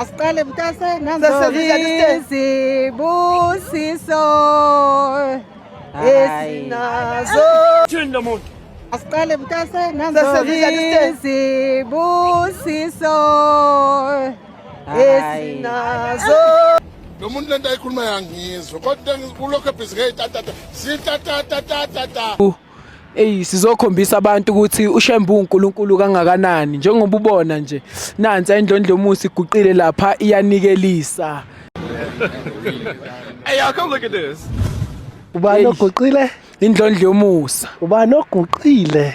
Asiqale mntase nangezibusiso esinazo. Thini lo muntu? Asiqale mntase nangezibusiso esinazo. Lo muntu lento ayikhuluma yangizwa kodwa kulokho ebhizike tatata sitatatata. Ey sizokhombisa abantu ukuthi uShembu uNkulunkulu kangakanani njengoba ubona nje nansi indlondlomusi iguqile lapha iyanikelisa. Hey, y'all, come look at this. Ubani oguqile? Indlondlomusa. Ubani oguqile?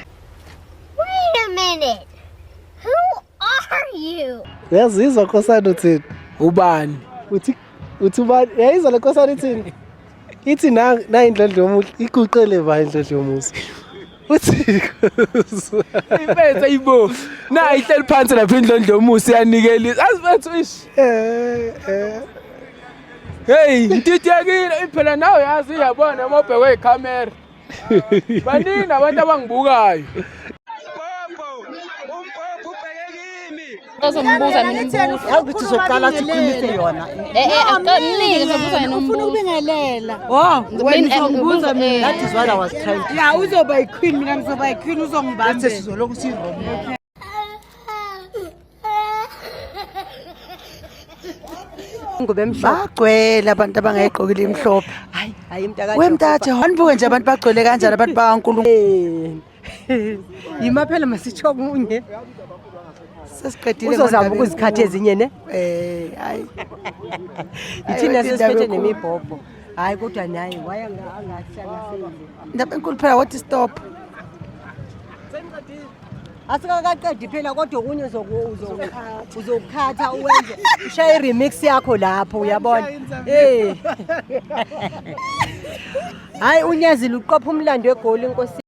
Wait a minute. Who are you? Uyazizwa Nkosana uthini? Ubani? Uthi ubani? Yayizwa le Nkosana ithini? Ithi na indlondlomusa iguqile ba indlondlomusa. Uthi Ibethe ibo. Na ihleli phansi lapha indlondlomusa iyanikelisa. Asibethu ish. Hey, ngitithekile phela nawe yazi uyabona uma ubhekwe ikhamera. Baningi abantu abangibukayo. Uzombuza mina umbuzo. Ukuthi uzoqala sikhulise yona. Akuningi ngizobuza mina Ufuna umbuzo. ukubingelela. Wena uzongibuza mina. That is what I was trying to. Yeah, uzoba iqueen mina ngizoba iqueen uzongibamba. Bese sizoloku sizobona. Bagcwele abantu abangayigqokile imhlophe. Hayi mntaka. Wemntathe, wanibuke nje abantu bagcwele kanjani abantu bakaNkulunkulu. Yima phela masitsho kunye. Sesiqedile Uzozama ukuzikhatha ezinye ne? Hayi. Ithina sesiphethe nemibhobho. Hayi kodwa naye waya angahlala. Ndaba enkulu phela what stop. Asikaqedi phela kodwa okunye uzokhatha uwenze ushaye remix yakho lapho uyabona. Hayi unyazile uqopha umlando egoli inkosi.